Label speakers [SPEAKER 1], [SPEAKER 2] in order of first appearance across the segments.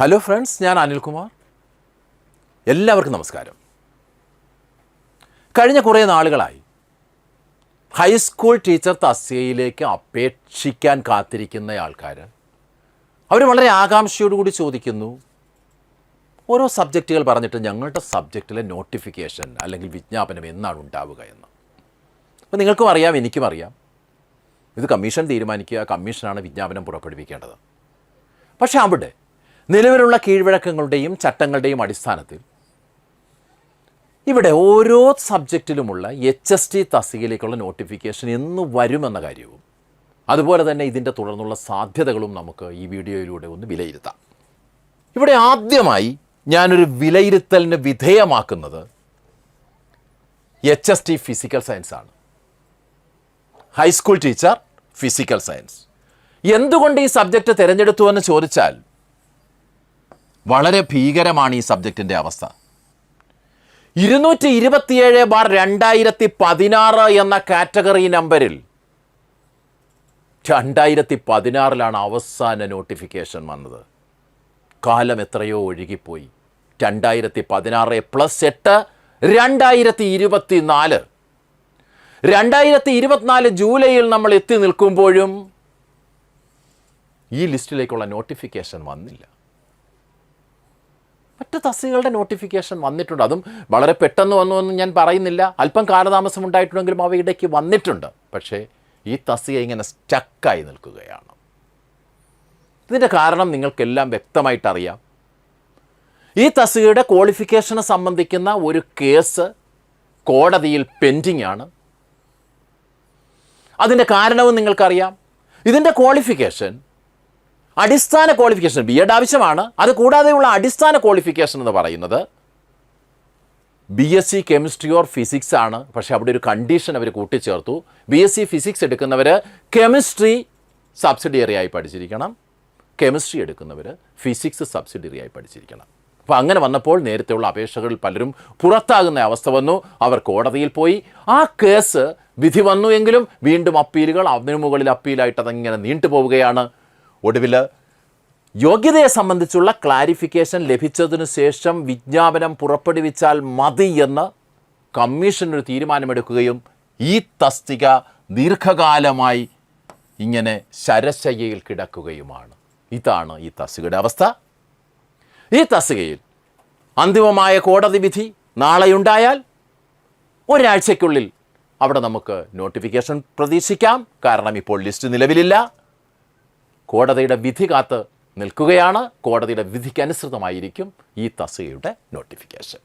[SPEAKER 1] Hello friends, ഞാൻ അനിൽകുമാർ. എല്ലാവർക്കും നമസ്കാരം. കഴിഞ്ഞ കുറേ നാളുകളായി ഹൈസ്കൂൾ ടീച്ചർ തസ്തികയിലേക്ക് അപേക്ഷിക്കാൻ കാത്തിരിക്കുന്ന ആൾക്കാർ അവർ വളരെ ആകാംക്ഷയോടുകൂടി ചോദിക്കുന്നു, ഓരോ സബ്ജക്റ്റുകൾ പറഞ്ഞിട്ട് ഞങ്ങളുടെ സബ്ജക്റ്റിലെ നോട്ടിഫിക്കേഷൻ അല്ലെങ്കിൽ വിജ്ഞാപനം എന്നാണ് ഉണ്ടാവുക എന്ന്. അപ്പോൾ നിങ്ങൾക്കും അറിയാം, എനിക്കും അറിയാം, ഇത് കമ്മീഷൻ തീരുമാനിക്കുക, കമ്മീഷനാണ് വിജ്ഞാപനം പുറപ്പെടുവിക്കേണ്ടത്. പക്ഷേ അവിടെ നിലവിലുള്ള കീഴ്വഴക്കങ്ങളുടെയും ചട്ടങ്ങളുടെയും അടിസ്ഥാനത്തിൽ ഇവിടെ ഓരോ സബ്ജക്റ്റിലുമുള്ള HST തസ്തികയിലേക്കുള്ള നോട്ടിഫിക്കേഷൻ എന്ന് വരുമെന്ന കാര്യവും അതുപോലെ തന്നെ ഇതിൻ്റെ തുടർന്നുള്ള സാധ്യതകളും നമുക്ക് ഈ വീഡിയോയിലൂടെ ഒന്ന് വിലയിരുത്താം. ഇവിടെ ആദ്യമായി ഞാനൊരു വിലയിരുത്തലിന് വിധേയമാക്കുന്നത് HST ഫിസിക്കൽ സയൻസ് ആണ്. High school teacher physical science. എന്തുകൊണ്ട് ഈ സബ്ജക്റ്റ് തിരഞ്ഞെടുത്തു എന്ന് ചോദിച്ചാൽ വളരെ ഭീകരമാണ് ഈ സബ്ജക്റ്റിൻ്റെ അവസ്ഥ. 227/2016 എന്ന കാറ്റഗറി നമ്പറിൽ 2016 അവസാന നോട്ടിഫിക്കേഷൻ വന്നത്. കാലം എത്രയോ ഒഴുകിപ്പോയി. 2016 + 8 2024. 2024 ജൂലൈയിൽ നമ്മൾ എത്തി നിൽക്കുമ്പോഴും ഈ ലിസ്റ്റിലേക്കുള്ള നോട്ടിഫിക്കേഷൻ വന്നില്ല. മറ്റ് തസ്തികകളുടെ നോട്ടിഫിക്കേഷൻ വന്നിട്ടുണ്ട്. അതും വളരെ പെട്ടെന്ന് വന്നുവെന്ന് ഞാൻ പറയുന്നില്ല. അല്പം കാലതാമസം ഉണ്ടായിട്ടുണ്ടെങ്കിലും അവ ഇടയ്ക്ക് വന്നിട്ടുണ്ട്. പക്ഷേ ഈ തസ്തിക ഇങ്ങനെ സ്റ്റക്കായി നിൽക്കുകയാണ്. ഇതിൻ്റെ കാരണം നിങ്ങൾക്കെല്ലാം വ്യക്തമായിട്ടറിയാം. ഈ തസ്തികയുടെ ക്വാളിഫിക്കേഷനെ സംബന്ധിക്കുന്ന ഒരു കേസ് കോടതിയിൽ പെൻഡിങ് ആണ്. അതിൻ്റെ കാരണവും നിങ്ങൾക്കറിയാം. ഇതിൻ്റെ ക്വാളിഫിക്കേഷൻ, അടിസ്ഥാന ക്വാളിഫിക്കേഷൻ B.Ed ആവശ്യമാണ്. അത് കൂടാതെയുള്ള അടിസ്ഥാന ക്വാളിഫിക്കേഷൻ എന്ന് പറയുന്നത് BSc കെമിസ്ട്രി ഓർ ഫിസിക്സ് ആണ്. പക്ഷേ അവിടെ ഒരു കണ്ടീഷൻ അവർ കൂട്ടിച്ചേർത്തു. BSc ഫിസിക്സ് എടുക്കുന്നവർ കെമിസ്ട്രി സബ്സിഡിയറി ആയി പഠിച്ചിരിക്കണം, കെമിസ്ട്രി എടുക്കുന്നവർ ഫിസിക്സ് സബ്സിഡിയറി ആയി പഠിച്ചിരിക്കണം. അപ്പോൾ അങ്ങനെ വന്നപ്പോൾ നേരത്തെയുള്ള അപേക്ഷകളിൽ പലരും പുറത്താകുന്ന അവസ്ഥ വന്നു. അവർ കോടതിയിൽ പോയി. ആ കേസ് വിധി വന്നു എങ്കിലും വീണ്ടും അപ്പീലുകൾ, അതിനു മുകളിൽ അപ്പീലായിട്ട് അതങ്ങനെ നീണ്ടുപോവുകയാണ്. ഒടുവിൽ യോഗ്യതയെ സംബന്ധിച്ചുള്ള ക്ലാരിഫിക്കേഷൻ ലഭിച്ചതിനു ശേഷം വിജ്ഞാപനം പുറപ്പെടുവിച്ചാൽ മതി എന്ന് കമ്മീഷൻ ഒരു തീരുമാനമെടുക്കുകയും ഈ തസ്തിക ദീർഘകാലമായി ഇങ്ങനെ ശരശയ്യയിൽ കിടക്കുകയുമാണ്. ഇതാണ് ഈ തസ്തികയുടെ അവസ്ഥ. ഈ തസ്തികയിൽ അന്തിമമായ കോടതി വിധി നാളെയുണ്ടായാൽ ഒരാഴ്ചയ്ക്കുള്ളിൽ അവിടെ നമുക്ക് നോട്ടിഫിക്കേഷൻ പ്രതീക്ഷിക്കാം. കാരണം ഇപ്പോൾ ലിസ്റ്റ് നിലവിലില്ല. കോടതിയുടെ വിധി കാത്ത് നിൽക്കുകയാണ്. കോടതിയുടെ വിധിക്കനുസൃതമായിരിക്കും ഈ തസ്തികയുടെ നോട്ടിഫിക്കേഷൻ.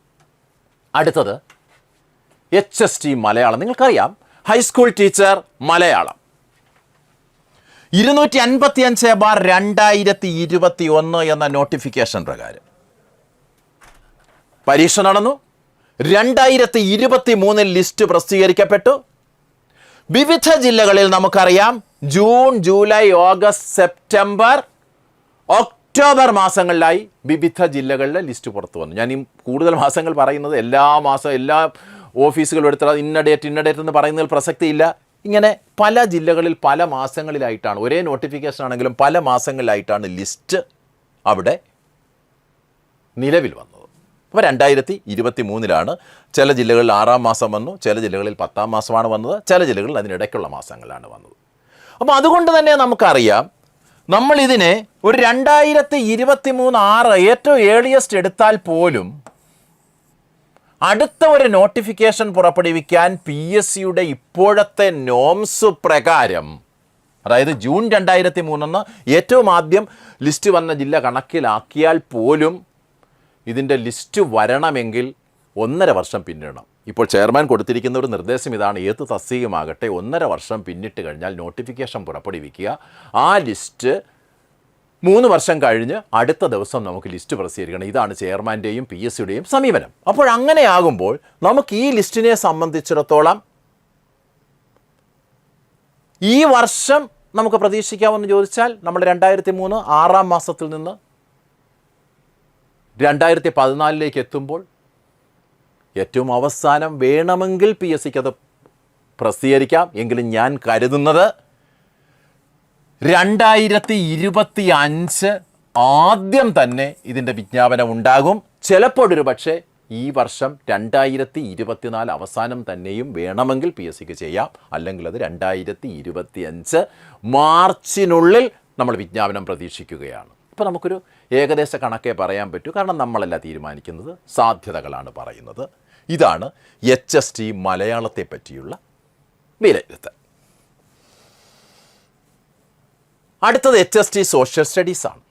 [SPEAKER 1] അടുത്തത് HST മലയാളം. നിങ്ങൾക്കറിയാം, ഹൈസ്കൂൾ ടീച്ചർ മലയാളം 255/2021 എന്ന നോട്ടിഫിക്കേഷൻ പ്രകാരം പരീക്ഷ നടന്നു. 2023 ലിസ്റ്റ് പ്രസിദ്ധീകരിക്കപ്പെട്ടു. വിവിധ ജില്ലകളിൽ നമുക്കറിയാം June, July, August, September, October മാസങ്ങളിലായി വിവിധ ജില്ലകളിലെ ലിസ്റ്റ് പുറത്തു വന്നു. ഞാൻ ഈ കൂടുതൽ മാസങ്ങൾ പറയുന്നത് എല്ലാ മാസവും എല്ലാ ഓഫീസുകളും എടുത്തുള്ള ഇന്ന ഡേറ്റ് എന്ന് പറയുന്നതിൽ പ്രസക്തിയില്ല. ഇങ്ങനെ പല ജില്ലകളിൽ പല മാസങ്ങളിലായിട്ടാണ്, ഒരേ നോട്ടിഫിക്കേഷൻ ആണെങ്കിലും പല മാസങ്ങളിലായിട്ടാണ് ലിസ്റ്റ് അവിടെ നിലവിൽ വന്നത്. അപ്പോൾ 2023 ചില ജില്ലകളിൽ 6-ാം മാസം വന്നു, ചില ജില്ലകളിൽ 10-ാം മാസമാണ് വന്നത്, ചില ജില്ലകളിൽ അതിനിടയ്ക്കുള്ള മാസങ്ങളിലാണ് വന്നത്. അപ്പോൾ അതുകൊണ്ട് തന്നെ നമുക്കറിയാം, നമ്മളിതിനെ ഒരു 2023 ഏറ്റവും ഏർലിയസ്റ്റ് എടുത്താൽ പോലും അടുത്ത ഒരു നോട്ടിഫിക്കേഷൻ പുറപ്പെടുവിക്കാൻ PSCയുടെ ഇപ്പോഴത്തെ നോംസ് പ്രകാരം, അതായത് ജൂൺ 2003 ഏറ്റവും ആദ്യം ലിസ്റ്റ് വന്ന ജില്ല കണക്കിലാക്കിയാൽ പോലും ഇതിൻ്റെ ലിസ്റ്റ് വരണമെങ്കിൽ 1.5 വർഷം പിന്നിടണം. ഇപ്പോൾ ചെയർമാൻ കൊടുത്തിരിക്കുന്ന ഒരു നിർദ്ദേശം ഇതാണ്: ഏത് തസ്തികയുമാകട്ടെ 1.5 വർഷം പിന്നിട്ട് കഴിഞ്ഞാൽ നോട്ടിഫിക്കേഷൻ പുറപ്പെടുവിക്കുക. ആ ലിസ്റ്റ് 3 വർഷം കഴിഞ്ഞ് അടുത്ത ദിവസം നമുക്ക് ലിസ്റ്റ് പ്രസിദ്ധീകരിക്കണം. ഇതാണ് ചെയർമാൻ്റെയും PSCയുടെയും സമീപനം. അപ്പോൾ അങ്ങനെയാകുമ്പോൾ നമുക്ക് ഈ ലിസ്റ്റിനെ സംബന്ധിച്ചിടത്തോളം ഈ വർഷം നമുക്ക് പ്രതീക്ഷിക്കാമെന്ന് ചോദിച്ചാൽ നമ്മൾ 2003 6-ാം മാസത്തിൽ നിന്ന് 2014 എത്തുമ്പോൾ ഏറ്റവും അവസാനം വേണമെങ്കിൽ PSCക്ക് അത് പ്രസിദ്ധീകരിക്കാം. എങ്കിലും ഞാൻ കരുതുന്നത് 2025 ആദ്യം തന്നെ ഇതിൻ്റെ വിജ്ഞാപനം ഉണ്ടാകും. ചിലപ്പോൾ ഒരു പക്ഷേ ഈ വർഷം 2024 അവസാനം തന്നെയും വേണമെങ്കിൽ PSCക്ക് ചെയ്യാം. അല്ലെങ്കിൽ അത് 2025 മാർച്ചിനുള്ളിൽ നമ്മൾ വിജ്ഞാപനം പ്രതീക്ഷിക്കുകയാണ്. ഇപ്പോൾ നമുക്കൊരു ഏകദേശ കണക്കേ പറയാൻ പറ്റൂ, കാരണം നമ്മളല്ല തീരുമാനിക്കുന്നത്, സാധ്യതകളാണ് പറയുന്നത്. ഇതാണ് HST മലയാളത്തെ പറ്റിയുള്ള വിലയിരുത്തൽ. അടുത്തത് HST സോഷ്യൽ സ്റ്റഡീസാണ്.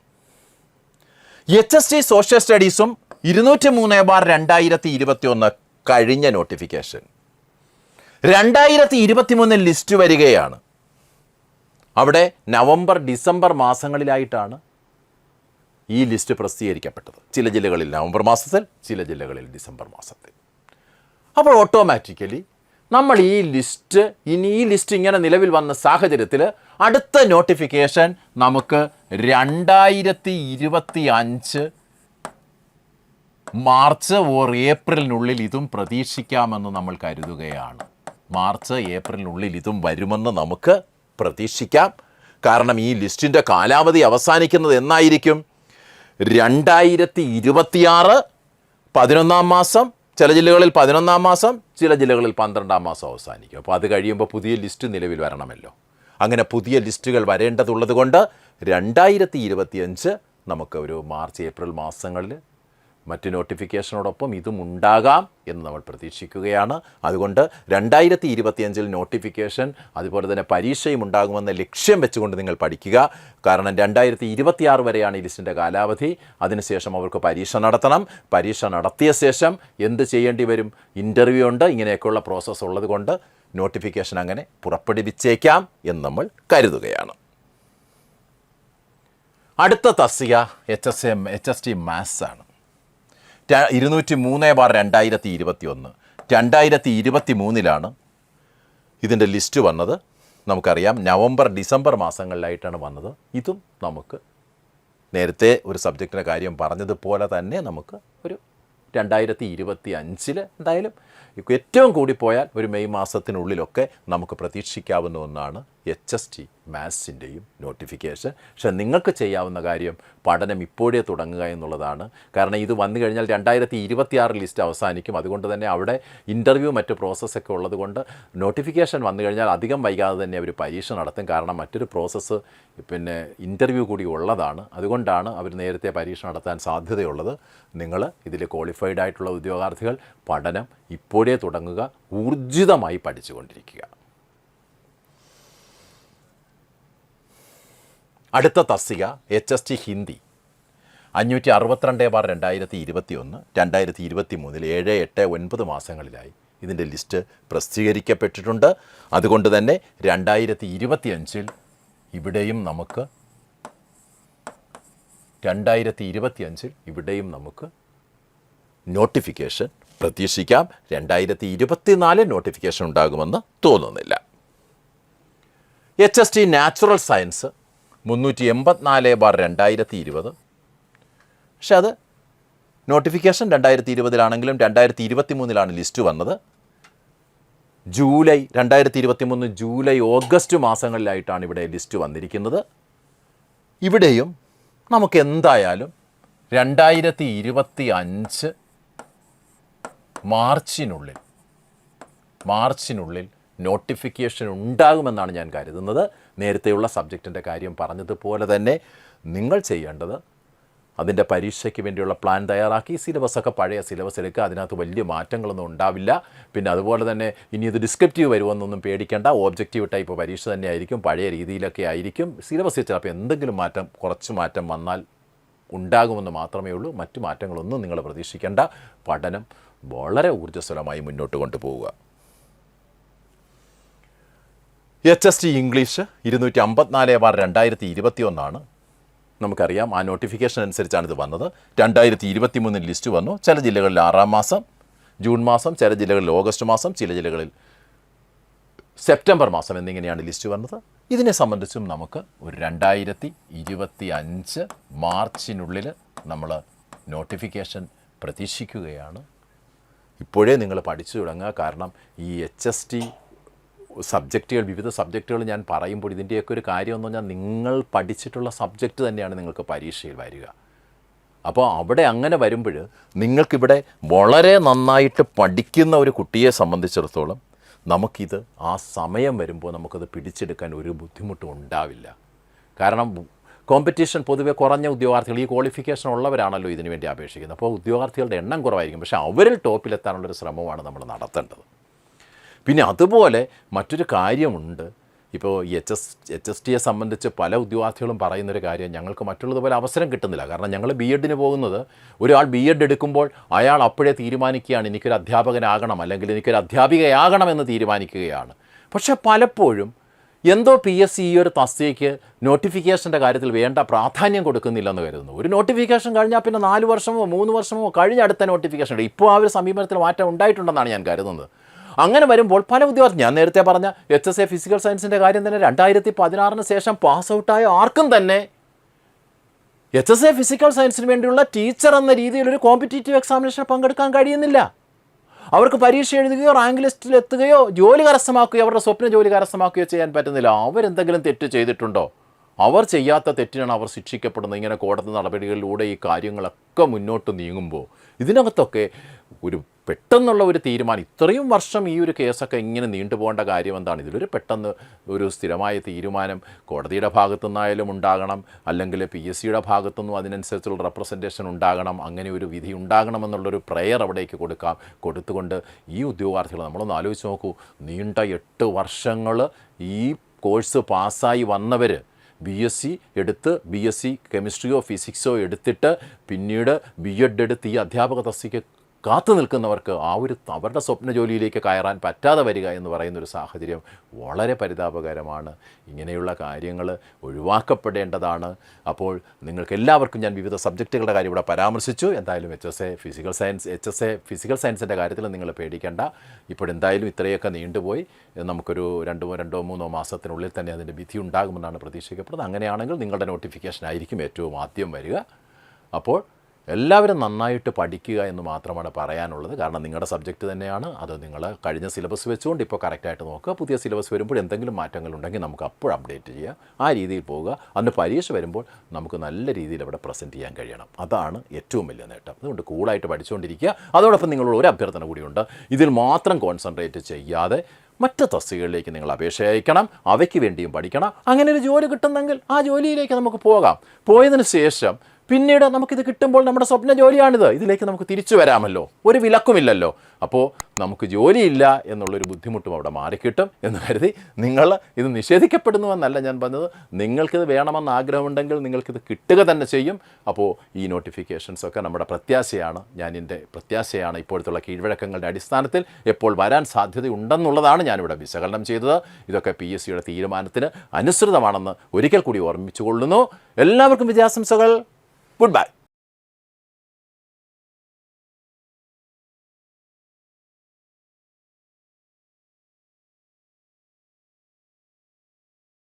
[SPEAKER 1] HST സോഷ്യൽ സ്റ്റഡീസും 203/2021 കഴിഞ്ഞ നോട്ടിഫിക്കേഷൻ 2023 ലിസ്റ്റ് വരികയാണ്. അവിടെ നവംബർ ഡിസംബർ മാസങ്ങളിലായിട്ടാണ് ഈ ലിസ്റ്റ് പ്രസിദ്ധീകരിക്കപ്പെട്ടത്. ചില ജില്ലകളിൽ നവംബർ മാസത്തിൽ, ചില ജില്ലകളിൽ ഡിസംബർ മാസത്തിൽ. അപ്പോൾ ഓട്ടോമാറ്റിക്കലി നമ്മൾ ഈ ലിസ്റ്റ് ഇങ്ങനെ നിലവിൽ വന്ന സാഹചര്യത്തിൽ അടുത്ത നോട്ടിഫിക്കേഷൻ നമുക്ക് 2025 മാർച്ച് ഓർ ഏപ്രിലിനുള്ളിൽ ഇതും പ്രതീക്ഷിക്കാമെന്ന് നമ്മൾ കരുതുകയാണ്. മാർച്ച് ഏപ്രിലിനുള്ളിൽ ഇതും വരുമെന്ന് നമുക്ക് പ്രതീക്ഷിക്കാം. കാരണം ഈ ലിസ്റ്റിൻ്റെ കാലാവധി അവസാനിക്കുന്നത് എന്നായിരിക്കും? 2026 11-ാം മാസം, ചില ജില്ലകളിൽ 11-ാം മാസം, ചില ജില്ലകളിൽ 12-ാം മാസം അവസാനിക്കും. അപ്പോൾ അത് കഴിയുമ്പോൾ പുതിയ ലിസ്റ്റ് നിലവിൽ വരണമല്ലോ. അങ്ങനെ പുതിയ ലിസ്റ്റുകൾ വരേണ്ടതുള്ളത് കൊണ്ട് 2025 നമുക്ക് ഒരു മാർച്ച് ഏപ്രിൽ മാസങ്ങളിൽ മറ്റ് നോട്ടിഫിക്കേഷനോടൊപ്പം ഇതും ഉണ്ടാകാം എന്ന് നമ്മൾ പ്രതീക്ഷിക്കുകയാണ്. അതുകൊണ്ട് 2025 നോട്ടിഫിക്കേഷൻ, അതുപോലെ തന്നെ പരീക്ഷയും ഉണ്ടാകുമെന്ന ലക്ഷ്യം വെച്ചുകൊണ്ട് നിങ്ങൾ പഠിക്കുക. കാരണം 2026 വരെയാണ് ഈ ലിസ്റ്റിൻ്റെ കാലാവധി. അതിനുശേഷം അവർക്ക് പരീക്ഷ നടത്തണം. പരീക്ഷ നടത്തിയ ശേഷം എന്ത് ചെയ്യേണ്ടി വരും? ഇൻ്റർവ്യൂ ഉണ്ട്. ഇങ്ങനെയൊക്കെയുള്ള പ്രോസസ്സ് ഉള്ളത് കൊണ്ട് നോട്ടിഫിക്കേഷൻ അങ്ങനെ പുറപ്പെടുവിച്ചേക്കാം എന്ന് നമ്മൾ കരുതുകയാണ്. അടുത്ത തസ്തിക HST മാത്സ് ആണ്. 203/2021 2023 ഇതിൻ്റെ ലിസ്റ്റ് വന്നത്. നമുക്കറിയാം നവംബർ ഡിസംബർ മാസങ്ങളിലായിട്ടാണ് വന്നത്. ഇതും നമുക്ക് നേരത്തെ ഒരു സബ്ജക്റ്റിൻ്റെ കാര്യം പറഞ്ഞതുപോലെ തന്നെ നമുക്ക് ഒരു 2025 എന്തായാലും ഏറ്റവും കൂടിപ്പോയാൽ ഒരു മെയ് മാസത്തിനുള്ളിലൊക്കെ നമുക്ക് പ്രതീക്ഷിക്കാവുന്ന ഒന്നാണ് HST മാത്സിൻ്റെയും നോട്ടിഫിക്കേഷൻ. പക്ഷേ നിങ്ങൾക്ക് ചെയ്യാവുന്ന കാര്യം പഠനം ഇപ്പോഴേ തുടങ്ങുക എന്നുള്ളതാണ്. കാരണം ഇത് വന്നു കഴിഞ്ഞാൽ 2026 ലിസ്റ്റ് അവസാനിക്കും. അതുകൊണ്ട് തന്നെ അവിടെ ഇൻ്റർവ്യൂ മറ്റ് പ്രോസസ്സൊക്കെ ഉള്ളത് കൊണ്ട് നോട്ടിഫിക്കേഷൻ വന്നു കഴിഞ്ഞാൽ അധികം വൈകാതെ തന്നെ അവർ പരീക്ഷ നടത്തും. കാരണം മറ്റൊരു പ്രോസസ്സ് ഇൻ്റർവ്യൂ കൂടി ഉള്ളതാണ്. അതുകൊണ്ടാണ് അവർ നേരത്തെ പരീക്ഷ നടത്താൻ സാധ്യതയുള്ളത്. നിങ്ങൾ ഇതിൽ ക്വാളിഫൈഡ് ആയിട്ടുള്ള ഉദ്യോഗാർത്ഥികൾ പഠനം ഇപ്പോഴേ തുടങ്ങുക, ഊർജിതമായി പഠിച്ചുകൊണ്ടിരിക്കുക. അടുത്ത തസ്തിക HST ഹിന്ദി 562/2021 2023 7, 8, 9 മാസങ്ങളിലായി ഇതിൻ്റെ ലിസ്റ്റ് പ്രസിദ്ധീകരിക്കപ്പെട്ടിട്ടുണ്ട്. അതുകൊണ്ട് തന്നെ 2025 ഇവിടെയും നമുക്ക് 2025 നമുക്ക് നോട്ടിഫിക്കേഷൻ പ്രതീക്ഷിക്കാം. 2024 നോട്ടിഫിക്കേഷൻ ഉണ്ടാകുമെന്ന് തോന്നുന്നില്ല. HST natural science 384/2020. പക്ഷെ അത് നോട്ടിഫിക്കേഷൻ 2020 2023 ലിസ്റ്റ് വന്നത്. 2023 ജൂലൈ ഓഗസ്റ്റ് മാസങ്ങളിലായിട്ടാണ് ഇവിടെ ലിസ്റ്റ് വന്നിരിക്കുന്നത്. ഇവിടെയും നമുക്ക് എന്തായാലും 2025 മാർച്ചിനുള്ളിൽ നോട്ടിഫിക്കേഷൻ ഉണ്ടാകുമെന്നാണ് ഞാൻ കരുതുന്നത്. നേരത്തെയുള്ള സബ്ജക്റ്റിൻ്റെ കാര്യം പറഞ്ഞതുപോലെ തന്നെ നിങ്ങൾ ചെയ്യേണ്ടത് അതിൻ്റെ പരീക്ഷയ്ക്ക് വേണ്ടിയുള്ള പ്ലാൻ തയ്യാറാക്കി സിലബസൊക്കെ പഴയ സിലബസ് എടുക്കുക. അതിനകത്ത് വലിയ മാറ്റങ്ങളൊന്നും ഉണ്ടാവില്ല. പിന്നെ അതുപോലെ തന്നെ ഇനി ഇത് ഡിസ്ക്രിപ്റ്റീവ് വരുമെന്നൊന്നും പേടിക്കേണ്ട. ഓബ്ജക്റ്റീവ് ടൈപ്പ് പരീക്ഷ തന്നെ ആയിരിക്കും, പഴയ രീതിയിലൊക്കെ ആയിരിക്കും. സിലബസിൽ ചിലപ്പോൾ എന്തെങ്കിലും കുറച്ച് മാറ്റം വന്നാൽ ഉണ്ടാകുമെന്ന് മാത്രമേ ഉള്ളൂ. മറ്റു മാറ്റങ്ങളൊന്നും നിങ്ങൾ പ്രതീക്ഷിക്കേണ്ട. പഠനം വളരെ ഊർജ്ജസ്വലമായി മുന്നോട്ട് കൊണ്ടുപോവുക. HST ഇംഗ്ലീഷ് 254/2021 നമുക്കറിയാം. ആ നോട്ടിഫിക്കേഷൻ അനുസരിച്ചാണ് ഇത് വന്നത്. 2023 ലിസ്റ്റ് വന്നു. ചില ജില്ലകളിൽ 6-ാം മാസം, ജൂൺ മാസം, ചില ജില്ലകളിൽ ഓഗസ്റ്റ് മാസം, ചില ജില്ലകളിൽ സെപ്റ്റംബർ മാസം എന്നിങ്ങനെയാണ് ലിസ്റ്റ് വന്നത്. ഇതിനെ സംബന്ധിച്ചും നമുക്ക് ഒരു 2025 മാർച്ചിനുള്ളിൽ നമ്മൾ നോട്ടിഫിക്കേഷൻ പ്രതീക്ഷിക്കുകയാണ്. ഇപ്പോഴേ നിങ്ങൾ പഠിച്ചു തുടങ്ങുക. കാരണം ഈ HST സബ്ജക്റ്റുകൾ, വിവിധ സബ്ജക്റ്റുകൾ ഞാൻ പറയുമ്പോൾ ഇതിൻ്റെയൊക്കെ ഒരു കാര്യമെന്ന് പറഞ്ഞാൽ നിങ്ങൾ പഠിച്ചിട്ടുള്ള സബ്ജക്റ്റ് തന്നെയാണ് നിങ്ങൾക്ക് പരീക്ഷയിൽ വരിക. അപ്പോൾ അവിടെ അങ്ങനെ വരുമ്പോൾ നിങ്ങൾക്കിവിടെ വളരെ നന്നായിട്ട് പഠിക്കുന്ന ഒരു കുട്ടിയെ സംബന്ധിച്ചിടത്തോളം നമുക്കിത് ആ സമയം വരുമ്പോൾ നമുക്കത് പിടിച്ചെടുക്കാൻ ഒരു ബുദ്ധിമുട്ടും ഉണ്ടാവില്ല. കാരണം കോമ്പറ്റീഷൻ പൊതുവെ കുറഞ്ഞ ഉദ്യോഗാർത്ഥികൾ, ഈ ക്വാളിഫിക്കേഷൻ ഉള്ളവരാണല്ലോ ഇതിനു വേണ്ടി അപേക്ഷിക്കുന്നത്. അപ്പോൾ ഉദ്യോഗാർത്ഥികളുടെ എണ്ണം കുറവായിരിക്കും, പക്ഷേ അവരിൽ ടോപ്പിലെത്താനുള്ളൊരു ശ്രമമാണ് നമ്മൾ നടത്തേണ്ടത്. പിന്നെ അതുപോലെ മറ്റൊരു കാര്യമുണ്ട്. ഇപ്പോൾ എച്ച് എസ് ടിയെ സംബന്ധിച്ച് പല ഉദ്യോഗാർത്ഥികളും പറയുന്നൊരു കാര്യം, ഞങ്ങൾക്ക് മറ്റുള്ളതുപോലെ അവസരം കിട്ടുന്നില്ല. കാരണം ഞങ്ങൾ ബി എഡിന് പോകുന്നത്, ഒരാൾ ബി എഡ് എടുക്കുമ്പോൾ അയാൾ അപ്പോഴേ തീരുമാനിക്കുകയാണ് എനിക്കൊരു അധ്യാപകനാകണം അല്ലെങ്കിൽ എനിക്കൊരു അധ്യാപികയാകണമെന്ന് തീരുമാനിക്കുകയാണ്. പക്ഷേ പലപ്പോഴും എന്തോ PSC ഈ ഒരു തസ്തികയ്ക്ക് നോട്ടിഫിക്കേഷൻ്റെ കാര്യത്തിൽ വേണ്ട പ്രാധാന്യം കൊടുക്കുന്നില്ലെന്ന് കരുതുന്നു. ഒരു നോട്ടിഫിക്കേഷൻ കഴിഞ്ഞാൽ പിന്നെ 4 വർഷമോ 3 വർഷമോ കഴിഞ്ഞ് അടുത്ത നോട്ടിഫിക്കേഷൻ ഉണ്ട്. ഇപ്പോൾ ആ ഒരു സമീപനത്തിൽ മാറ്റം ഉണ്ടായിട്ടുണ്ടെന്നാണ് ഞാൻ കരുതുന്നത്. അങ്ങനെ വരുമ്പോൾ പല ഉദ്യോഗാർത്ഥി, ഞാൻ നേരത്തെ പറഞ്ഞ HSA ഫിസിക്കൽ സയൻസിൻ്റെ കാര്യം തന്നെ 2016 ശേഷം പാസ് ഔട്ടായ ആർക്കും തന്നെ HSA ഫിസിക്കൽ സയൻസിന് വേണ്ടിയുള്ള ടീച്ചർ എന്ന രീതിയിലൊരു കോമ്പറ്റീറ്റീവ് എക്സാമിനേഷൻ പങ്കെടുക്കാൻ കഴിയുന്നില്ല. അവർക്ക് പരീക്ഷ എഴുതുകയോ റാങ്ക് ലിസ്റ്റിൽ എത്തുകയോ ജോലി കരസ്ഥമാക്കുകയോ അവരുടെ സ്വപ്ന ജോലി കരസ്ഥമാക്കുകയോ ചെയ്യാൻ പറ്റുന്നില്ല. അവരെന്തെങ്കിലും തെറ്റ് ചെയ്തിട്ടുണ്ടോ? അവർ ചെയ്യാത്ത തെറ്റിനാണ് അവർ ശിക്ഷിക്കപ്പെടുന്നത്. ഇങ്ങനെ കോടതി നടപടികളിലൂടെ ഈ കാര്യങ്ങളൊക്കെ മുന്നോട്ട് നീങ്ങുമ്പോൾ ഇതിനകത്തൊക്കെ ഒരു പെട്ടെന്നുള്ള ഒരു തീരുമാനം, ഇത്രയും വർഷം ഈ ഒരു കേസൊക്കെ ഇങ്ങനെ നീണ്ടുപോകേണ്ട കാര്യം എന്താണ്? ഇതിലൊരു പെട്ടെന്ന് ഒരു സ്ഥിരമായ തീരുമാനം കോടതിയുടെ ഭാഗത്തു നിന്നായാലും ഉണ്ടാകണം, അല്ലെങ്കിൽ PSCയുടെ ഭാഗത്തുനിന്നും അതിനനുസരിച്ചുള്ള റെപ്രസെൻറ്റേഷൻ ഉണ്ടാകണം. അങ്ങനെ ഒരു വിധി ഉണ്ടാകണമെന്നുള്ളൊരു പ്രെയർ അവിടേക്ക് കൊടുത്തുകൊണ്ട് ഈ ഉദ്യോഗാർത്ഥികൾ, നമ്മളൊന്ന് ആലോചിച്ച് നോക്കൂ, നീണ്ട 8 വർഷങ്ങൾ ഈ കോഴ്സ് പാസ്സായി വന്നവർ BSc എടുത്ത് BSc കെമിസ്ട്രിയോ ഫിസിക്സോ എടുത്തിട്ട് പിന്നീട് BEd എടുത്ത് ഈ അധ്യാപക തസ്തികയ്ക്ക് കാത്തു നിൽക്കുന്നവർക്ക് അവരുടെ സ്വപ്ന ജോലിയിലേക്ക് കയറാൻ പറ്റാതെ വരിക എന്ന് പറയുന്നൊരു സാഹചര്യം വളരെ പരിതാപകരമാണ്. ഇങ്ങനെയുള്ള കാര്യങ്ങൾ ഒഴിവാക്കപ്പെടേണ്ടതാണ്. അപ്പോൾ നിങ്ങൾക്ക് എല്ലാവർക്കും ഞാൻ വിവിധ സബ്ജക്റ്റുകളുടെ കാര്യം ഇവിടെ പരാമർശിച്ചു. എന്തായാലും HSA ഫിസിക്കൽ സയൻസിൻ്റെ കാര്യത്തിൽ നിങ്ങൾ പേടിക്കേണ്ട. ഇപ്പോഴെന്തായാലും ഇത്രയൊക്കെ നീണ്ടുപോയി. നമുക്കൊരു 2-3 മാസത്തിനുള്ളിൽ തന്നെ അതിൻ്റെ വിധി ഉണ്ടാകുമെന്നാണ് പ്രതീക്ഷിക്കപ്പെടുന്നത്. അങ്ങനെയാണെങ്കിൽ നിങ്ങളുടെ നോട്ടിഫിക്കേഷൻ ആയിരിക്കും ഏറ്റവും ആദ്യം വരിക. അപ്പോൾ എല്ലാവരും നന്നായിട്ട് പഠിക്കുക എന്ന് മാത്രമാണ് പറയാനുള്ളത്. കാരണം നിങ്ങളുടെ സബ്ജക്റ്റ് തന്നെയാണ് അത്. നിങ്ങൾ കഴിഞ്ഞ സിലബസ് വെച്ചുകൊണ്ട് ഇപ്പോൾ കറക്റ്റായിട്ട് നോക്കുക. പുതിയ സിലബസ് വരുമ്പോൾ എന്തെങ്കിലും മാറ്റങ്ങളുണ്ടെങ്കിൽ നമുക്ക് അപ്പോൾ അപ്ഡേറ്റ് ചെയ്യുക. ആ രീതിയിൽ പോവുക. അന്ന് പരീക്ഷ വരുമ്പോൾ നമുക്ക് നല്ല രീതിയിൽ അവിടെ പ്രസൻറ്റ് ചെയ്യാൻ കഴിയണം. അതാണ് ഏറ്റവും വലിയ നേട്ടം. അതുകൊണ്ട് കൂളായിട്ട് പഠിച്ചുകൊണ്ടിരിക്കുക. അതോടൊപ്പം നിങ്ങളോട് ഒരു അഭ്യർത്ഥന കൂടിയുണ്ട്. ഇതിൽ മാത്രം കോൺസെൻട്രേറ്റ് ചെയ്യാതെ മറ്റ് തസ്തികകളിലേക്ക് നിങ്ങൾ അപേക്ഷ അയക്കണം. അവയ്ക്ക് വേണ്ടിയും പഠിക്കണം. അങ്ങനെ ഒരു ജോലി കിട്ടുന്നെങ്കിൽ ആ ജോലിയിലേക്ക് നമുക്ക് പോകാം. പോയതിന് ശേഷം പിന്നീട് നമുക്കിത് കിട്ടുമ്പോൾ നമ്മുടെ സ്വപ്ന ജോലിയാണിത്, ഇതിലേക്ക് നമുക്ക് തിരിച്ചു വരാമല്ലോ, ഒരു വിലക്കുമില്ലല്ലോ. അപ്പോൾ നമുക്ക് ജോലിയില്ല എന്നുള്ളൊരു ബുദ്ധിമുട്ടും അവിടെ മാറിക്കിട്ടും എന്ന് കരുതി നിങ്ങൾ ഇത് നിഷേധിക്കപ്പെടുന്നുവെന്നല്ല ഞാൻ പറഞ്ഞത്. നിങ്ങൾക്കിത് വേണമെന്ന് ആഗ്രഹമുണ്ടെങ്കിൽ നിങ്ങൾക്കിത് കിട്ടുക തന്നെ ചെയ്യും. അപ്പോൾ ഈ നോട്ടിഫിക്കേഷൻസൊക്കെ നമ്മുടെ പ്രത്യാശയാണ്. എൻ്റെ പ്രത്യാശയാണ് ഇപ്പോഴത്തുള്ള കീഴ്വഴക്കങ്ങളുടെ അടിസ്ഥാനത്തിൽ എപ്പോൾ വരാൻ സാധ്യതയുണ്ടെന്നുള്ളതാണ് ഞാനിവിടെ വിശകലനം ചെയ്തത്. ഇതൊക്കെ PSCയുടെ തീരുമാനത്തിന് അനുസൃതമാണെന്ന് ഒരിക്കൽ കൂടി ഓർമ്മിച്ചുകൊള്ളുന്നു. എല്ലാവർക്കും വിജയാശംസകൾ. Goodbye.